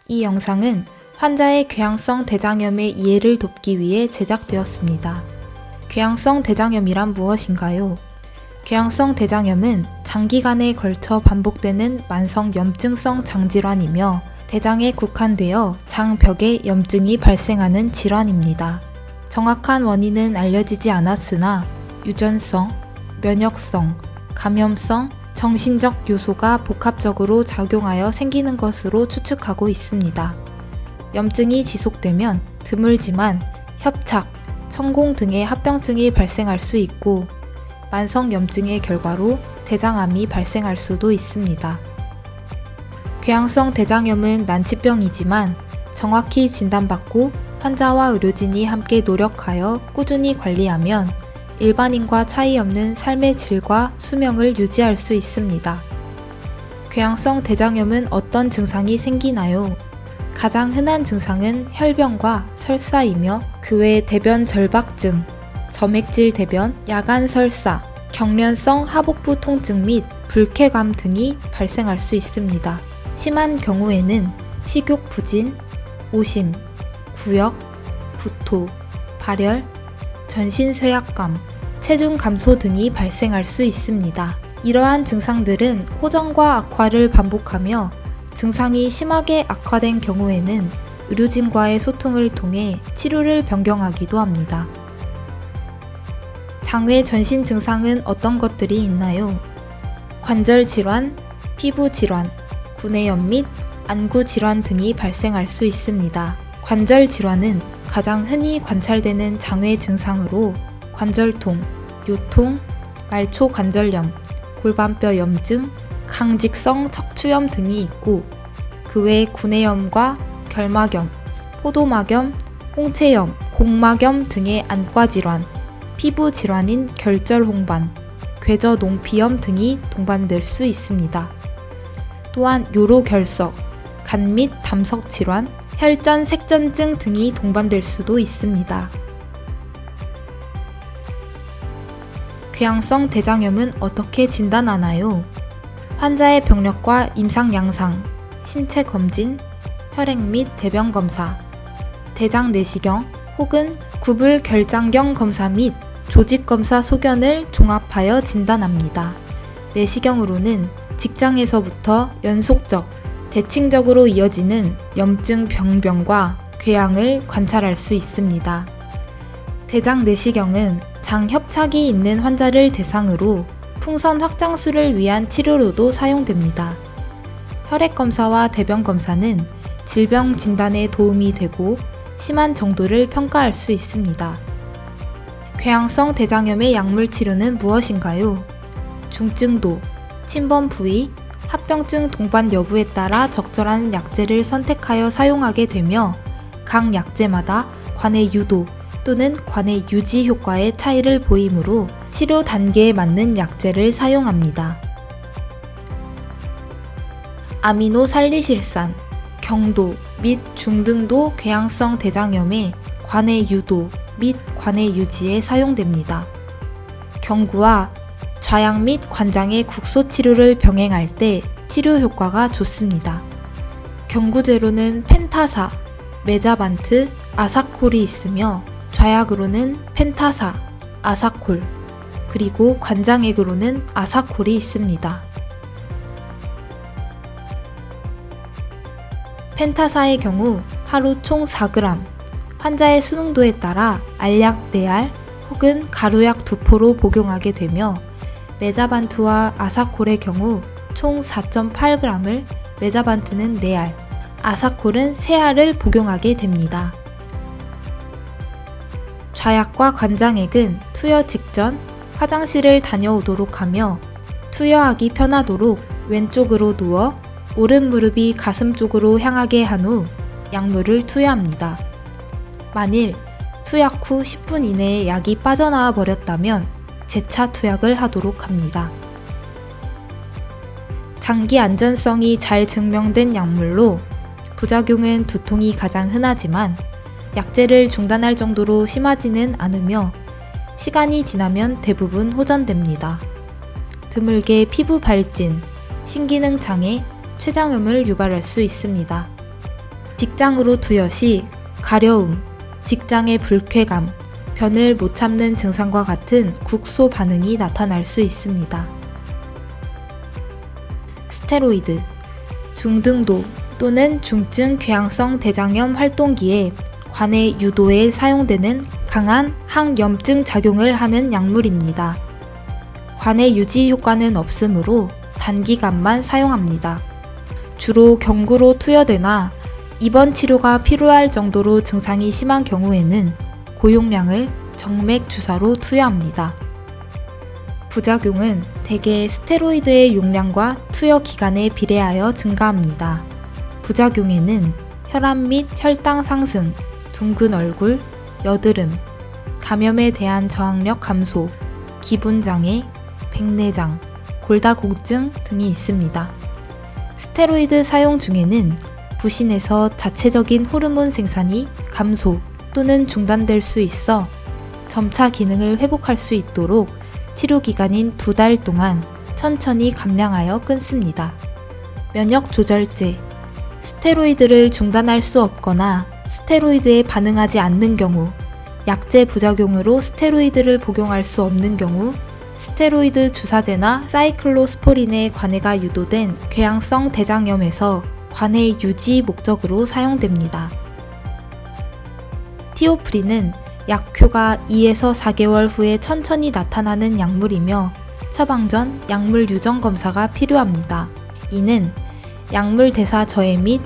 이 영상은 환자의 궤양성 대장염의 이해를 돕기 위해 제작되었습니다. 궤양성 대장염이란 무엇인가요? 궤양성 대장염은 장기간에 걸쳐 반복되는 만성 염증성 장질환이며 대장에 국한되어 장벽에 염증이 발생하는 질환입니다. 정확한 원인은 알려지지 않았으나 유전성, 면역성, 감염성, 정신적 요소가 복합적으로 작용하여 생기는 것으로 추측하고 있습니다. 염증이 지속되면 드물지만 협착, 천공 등의 합병증이 발생할 수 있고 만성 염증의 결과로 대장암이 발생할 수도 있습니다. 궤양성 대장염은 난치병이지만 정확히 진단받고 환자와 의료진이 함께 노력하여 꾸준히 관리하면 일반인과 차이 없는 삶의 질과 수명을 유지할 수 있습니다. 궤양성 대장염은 어떤 증상이 생기나요? 가장 흔한 증상은 혈변과 설사이며 그 외 대변 절박증, 점액질 대변, 야간 설사, 경련성 하복부 통증 및 불쾌감 등이 발생할 수 있습니다. 심한 경우에는 식욕 부진, 오심, 구역, 구토, 발열, 전신 쇠약감, 체중 감소 등이 발생할 수 있습니다. 이러한 증상들은 호전과 악화를 반복하며 증상이 심하게 악화된 경우에는 의료진과의 소통을 통해 치료를 변경하기도 합니다. 장외 전신 증상은 어떤 것들이 있나요? 관절 질환, 피부 질환, 구내염 및 안구 질환 등이 발생할 수 있습니다. 관절 질환은 가장 흔히 관찰되는 장외 증상으로 관절통, 요통, 말초 관절염, 골반뼈 염증, 강직성 척추염 등이 있고 그 외 구내염과 결막염, 포도막염, 홍채염, 곡막염 등의 안과 질환, 피부 질환인 결절홍반, 궤저농피염 등이 동반될 수 있습니다. 또한 요로결석, 간 및 담석 질환, 혈전 색전증 등이 동반될 수도 있습니다. 궤양성 대장염은 어떻게 진단하나요? 환자의 병력과 임상 양상, 신체 검진, 혈액 및 대변 검사, 대장 내시경 혹은 구불 결장경 검사 및 조직 검사 소견을 종합하여 진단합니다. 내시경으로는 직장에서부터 연속적, 대칭적으로 이어지는 염증 병변과 궤양을 관찰할 수 있습니다. 대장 내시경은 장 협착이 있는 환자를 대상으로 풍선 확장술을 위한 치료로도 사용됩니다. 혈액 검사와 대변 검사는 질병 진단에 도움이 되고 심한 정도를 평가할 수 있습니다. 궤양성 대장염의 약물 치료는 무엇인가요? 중증도, 침범 부위, 합병증 동반 여부에 따라 적절한 약제를 선택하여 사용하게 되며 각 약제마다 관해 유도 또는 관해 유지 효과의 차이를 보이므로 치료 단계에 맞는 약제를 사용합니다. 아미노살리실산, 경도 및 중등도 궤양성 대장염의 관해 유도 및 관해 유지에 사용됩니다. 경구와 좌약 및 관장의 국소 치료를 병행할 때 치료 효과가 좋습니다. 경구제로는 펜타사, 메자반트, 아사콜이 있으며 좌약으로는 펜타사, 아사콜, 그리고 관장액으로는 아사콜이 있습니다. 펜타사의 경우 하루 총 4g, 환자의 수능도에 따라 알약 4알 혹은 가루약 2포로 복용하게 되며 메자반트와 아사콜의 경우 총 4.8g을 메자반트는 4알, 아사콜은 3알을 복용하게 됩니다. 좌약과 관장액은 투여 직전 화장실을 다녀오도록 하며 투여하기 편하도록 왼쪽으로 누워 오른 무릎이 가슴 쪽으로 향하게 한 후 약물을 투여합니다. 만일 투약 후 10분 이내에 약이 빠져나와 버렸다면 재차 투약을 하도록 합니다. 장기 안전성이 잘 증명된 약물로 부작용은 두통이 가장 흔하지만 약제를 중단할 정도로 심하지는 않으며 시간이 지나면 대부분 호전됩니다. 드물게 피부 발진, 신기능 장애, 췌장염을 유발할 수 있습니다. 직장으로 투여 시 가려움, 직장의 불쾌감, 변을 못 참는 증상과 같은 국소 반응이 나타날 수 있습니다. 스테로이드, 중등도 또는 중증 궤양성 대장염 활동기에 관해 유도에 사용되는 강한 항염증 작용을 하는 약물입니다. 관해 유지 효과는 없으므로 단기간만 사용합니다. 주로 경구로 투여되나 입원 치료가 필요할 정도로 증상이 심한 경우에는 고용량을 정맥 주사로 투여합니다. 부작용은 대개 스테로이드의 용량과 투여 기간에 비례하여 증가합니다. 부작용에는 혈압 및 혈당 상승, 둥근 얼굴, 여드름, 감염에 대한 저항력 감소, 기분장애, 백내장, 골다공증 등이 있습니다. 스테로이드 사용 중에는 부신에서 자체적인 호르몬 생산이 감소 또는 중단될 수 있어 점차 기능을 회복할 수 있도록 치료 기간인 2달 동안 천천히 감량하여 끊습니다. 면역 조절제, 스테로이드를 중단할 수 없거나 스테로이드에 반응하지 않는 경우, 약제 부작용으로 스테로이드를 복용할 수 없는 경우, 스테로이드 주사제나 사이클로스포린에 관해가 유도된 궤양성 대장염에서 관해 유지 목적으로 사용됩니다. 티오프린은 약효가 2에서 4개월 후에 천천히 나타나는 약물이며 처방 전 약물 유정 검사가 필요합니다. 이는 약물 대사 저해 및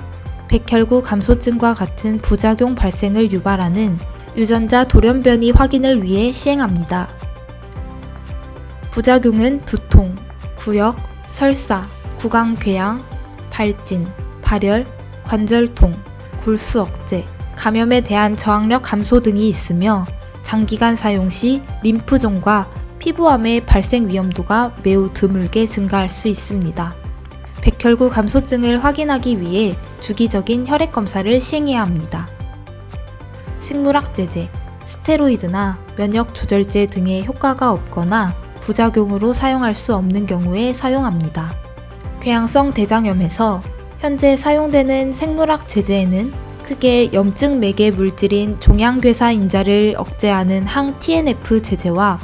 백혈구 감소증과 같은 부작용 발생을 유발하는 유전자 돌연변이 확인을 위해 시행합니다. 부작용은 두통, 구역, 설사, 구강궤양, 발진, 발열, 관절통, 골수 억제, 감염에 대한 저항력 감소 등이 있으며 장기간 사용 시 림프종과 피부암의 발생 위험도가 매우 드물게 증가할 수 있습니다. 백혈구 감소증을 확인하기 위해 주기적인 혈액 검사를 시행해야 합니다. 생물학 제제, 스테로이드나 면역 조절제 등의 효과가 없거나 부작용으로 사용할 수 없는 경우에 사용합니다. 궤양성 대장염에서 현재 사용되는 생물학 제제에는 크게 염증 매개 물질인 종양괴사 인자를 억제하는 항 TNF 제제와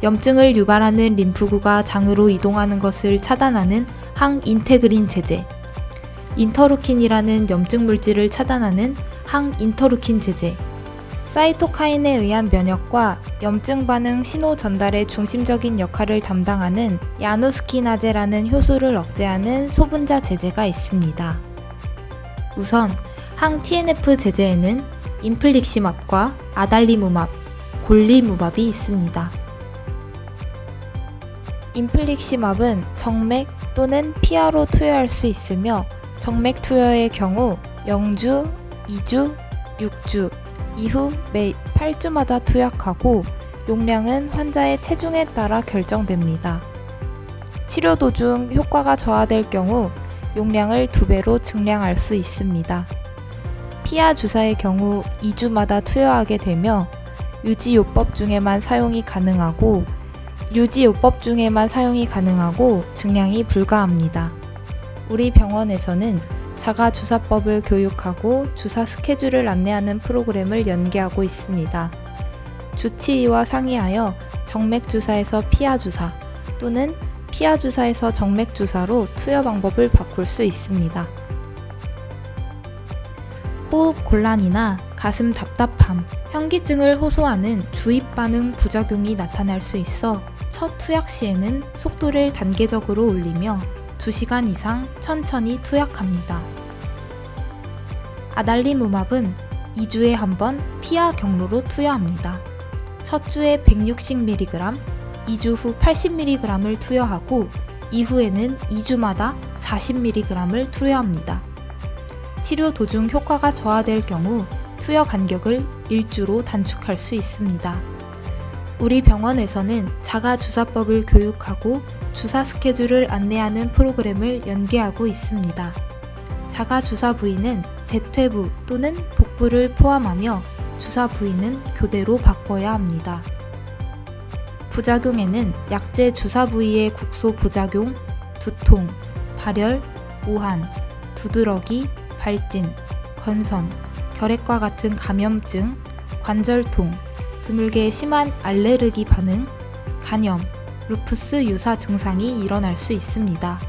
염증을 유발하는 림프구가 장으로 이동하는 것을 차단하는 항 인테그린 제제, 인터루킨이라는 염증 물질을 차단하는 항 인터루킨 제제, 사이토카인에 의한 면역과 염증 반응 신호 전달의 중심적인 역할을 담당하는 야누스키나제라는 효소를 억제하는 소분자 제제가 있습니다. 우선 항 TNF 제제에는 인플릭시맙과 아달리무맙, 골리무맙이 있습니다. 인플릭시맙은 정맥 또는 피하로 투여할 수 있으며 정맥 투여의 경우 0주, 2주, 6주, 이후 매 8주마다 투약하고 용량은 환자의 체중에 따라 결정됩니다. 치료 도중 효과가 저하될 경우 용량을 2배로 증량할 수 있습니다. 피하 주사의 경우 2주마다 투여하게 되며 유지요법 중에만 사용이 가능하고 증량이 불가합니다. 우리 병원에서는 자가주사법을 교육하고 주사 스케줄을 안내하는 프로그램을 연계하고 있습니다. 주치의와 상의하여 정맥주사에서 피하주사 또는 피하주사에서 정맥주사로 투여 방법을 바꿀 수 있습니다. 호흡 곤란이나 가슴 답답함, 현기증을 호소하는 주입 반응 부작용이 나타날 수 있어 첫 투약 시에는 속도를 단계적으로 올리며 2시간 이상 천천히 투약합니다. 아달리무맙은 2주에 한 번 피하 경로로 투여합니다. 첫 주에 160mg, 2주 후 80mg을 투여하고 이후에는 2주마다 40mg을 투여합니다. 치료 도중 효과가 저하될 경우 투여 간격을 1주로 단축할 수 있습니다. 우리 병원에서는 자가주사법을 교육하고 주사 스케줄을 안내하는 프로그램을 연계하고 있습니다. 자가주사 부위는 대퇴부 또는 복부를 포함하며 주사 부위는 교대로 바꿔야 합니다. 부작용에는 약제 주사 부위의 국소 부작용, 두통, 발열, 오한, 두드러기, 발진, 건선, 결핵과 같은 감염증, 관절통, 드물게 심한 알레르기 반응, 간염, 루푸스 유사 증상이 일어날 수 있습니다.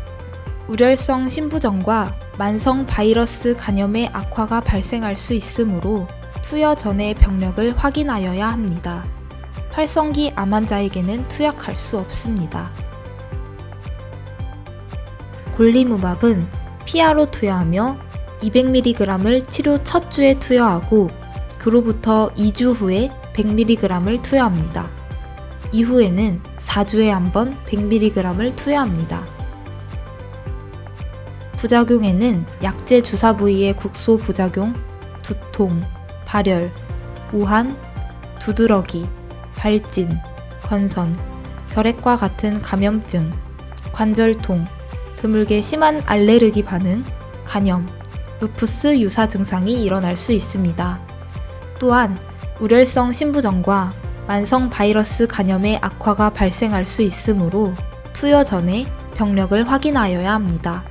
우렬성 심부전과 만성 바이러스 간염의 악화가 발생할 수 있으므로 투여 전에 병력을 확인하여야 합니다. 활성기 암 환자에게는 투약할 수 없습니다. 골리무밥은 피하로 투여하며 200mg을 치료 첫 주에 투여하고 그로부터 2주 후에 100mg을 투여합니다. 이후에는 4주에 한 번 100mg을 투여합니다. 부작용에는 약제 주사 부위의 국소 부작용, 두통, 발열, 오한, 두드러기, 발진, 건선, 결핵과 같은 감염증, 관절통, 드물게 심한 알레르기 반응, 간염, 루푸스 유사 증상이 일어날 수 있습니다. 또한 우렬성 심부전과 만성 바이러스 간염의 악화가 발생할 수 있으므로 투여 전에 병력을 확인하여야 합니다.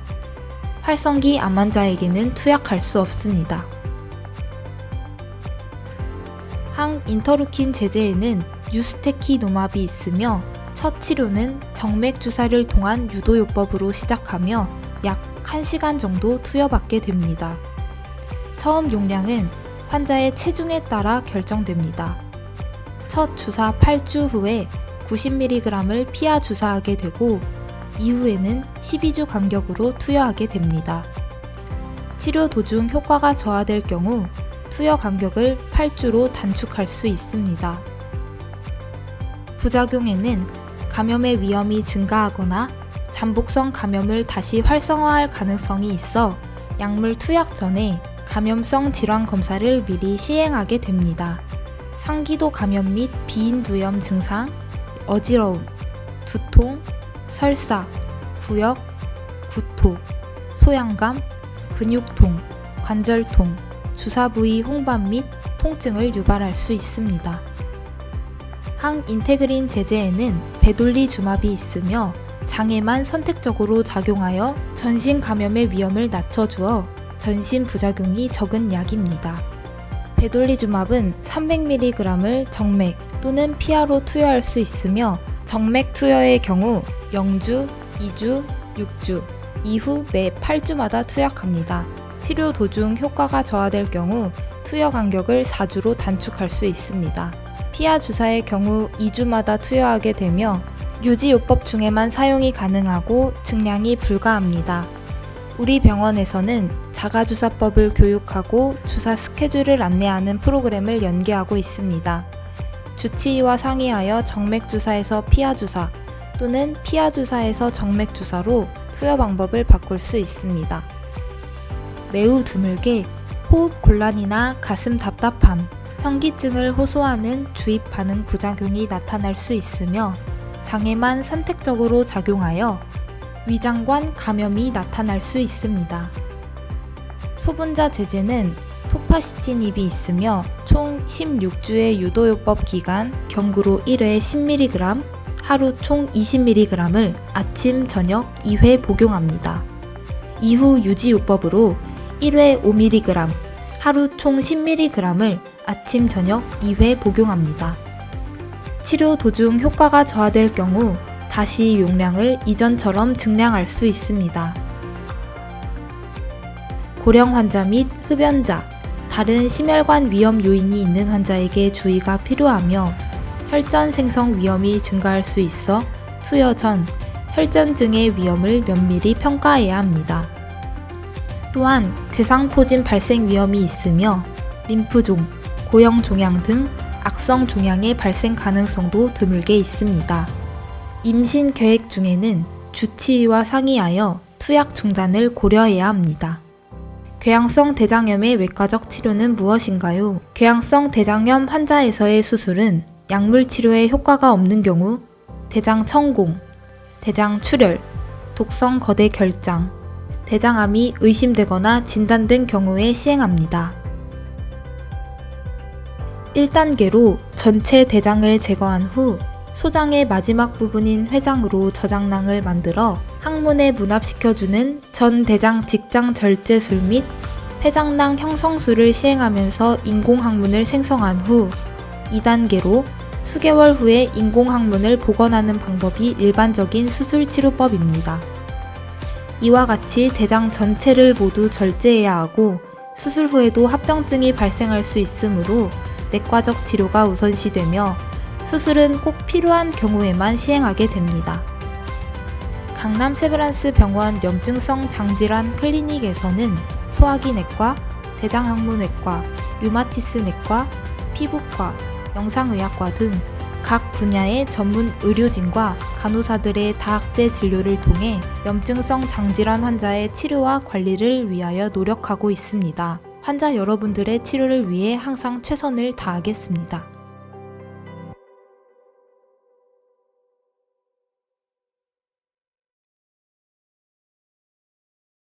활성기 암 환자에게는 투약할 수 없습니다. 항인터루킨 제제에는 유스테키노맙이 있으며 첫 치료는 정맥 주사를 통한 유도요법으로 시작하며 약 1시간 정도 투여받게 됩니다. 처음 용량은 환자의 체중에 따라 결정됩니다. 첫 주사 8주 후에 90mg을 피하 주사하게 되고 이후에는 12주 간격으로 투여하게 됩니다. 치료 도중 효과가 저하될 경우 투여 간격을 8주로 단축할 수 있습니다. 부작용에는 감염의 위험이 증가하거나 잠복성 감염을 다시 활성화할 가능성이 있어 약물 투약 전에 감염성 질환 검사를 미리 시행하게 됩니다. 상기도 감염 및 비인두염 증상, 어지러움, 두통, 설사, 구역, 구토, 소양감, 근육통, 관절통, 주사 부위 홍반 및 통증을 유발할 수 있습니다. 항인테그린 제제에는 베돌리주맙이 있으며 장에만 선택적으로 작용하여 전신 감염의 위험을 낮춰주어 전신 부작용이 적은 약입니다. 베돌리주맙은 300mg을 정맥 또는 피하로 투여할 수 있으며 정맥 투여의 경우 0주, 2주, 6주, 이후 매 8주마다 투약합니다. 치료 도중 효과가 저하될 경우 투여 간격을 4주로 단축할 수 있습니다. 피하 주사의 경우 2주마다 투여하게 되며 유지요법 중에만 사용이 가능하고 증량이 불가합니다. 우리 병원에서는 자가주사법을 교육하고 주사 스케줄을 안내하는 프로그램을 연계하고 있습니다. 주치의와 상의하여 정맥주사에서 피하주사 또는 피하주사에서 정맥주사로 투여 방법을 바꿀 수 있습니다. 매우 드물게 호흡 곤란이나 가슴 답답함, 현기증을 호소하는 주입 반응 부작용이 나타날 수 있으며 장에만 선택적으로 작용하여 위장관 감염이 나타날 수 있습니다. 소분자 제제는 토파시티닙이 있으며 총 16주의 유도요법 기간 경구로 1회 10mg, 하루 총 20mg을 아침, 저녁 2회 복용합니다. 이후 유지요법으로 1회 5mg, 하루 총 10mg을 아침, 저녁 2회 복용합니다. 치료 도중 효과가 저하될 경우 다시 용량을 이전처럼 증량할 수 있습니다. 고령 환자 및 흡연자, 다른 심혈관 위험 요인이 있는 환자에게 주의가 필요하며 혈전 생성 위험이 증가할 수 있어 투여 전 혈전증의 위험을 면밀히 평가해야 합니다. 또한 대상포진 발생 위험이 있으며 림프종, 고형 종양 등 악성 종양의 발생 가능성도 드물게 있습니다. 임신 계획 중에는 주치의와 상의하여 투약 중단을 고려해야 합니다. 궤양성 대장염의 외과적 치료는 무엇인가요? 궤양성 대장염 환자에서의 수술은 약물 치료에 효과가 없는 경우 대장 천공, 대장 출혈, 독성 거대 결장, 대장암이 의심되거나 진단된 경우에 시행합니다. 1단계로 전체 대장을 제거한 후 소장의 마지막 부분인 회장으로 저장낭을 만들어 항문에 문합시켜주는 전대장 직장 절제술 및 회장낭 형성술을 시행하면서 인공항문을 생성한 후 2단계로 수개월 후에 인공항문을 복원하는 방법이 일반적인 수술치료법입니다. 이와 같이 대장 전체를 모두 절제해야 하고 수술 후에도 합병증이 발생할 수 있으므로 내과적 치료가 우선시되며 수술은 꼭 필요한 경우에만 시행하게 됩니다. 강남 세브란스 병원 염증성 장질환 클리닉에서는 소화기 내과, 대장학문외과, 류마티스 내과, 피부과, 영상의학과 등 각 분야의 전문 의료진과 간호사들의 다학제 진료를 통해 염증성 장질환 환자의 치료와 관리를 위하여 노력하고 있습니다. 환자 여러분들의 치료를 위해 항상 최선을 다하겠습니다.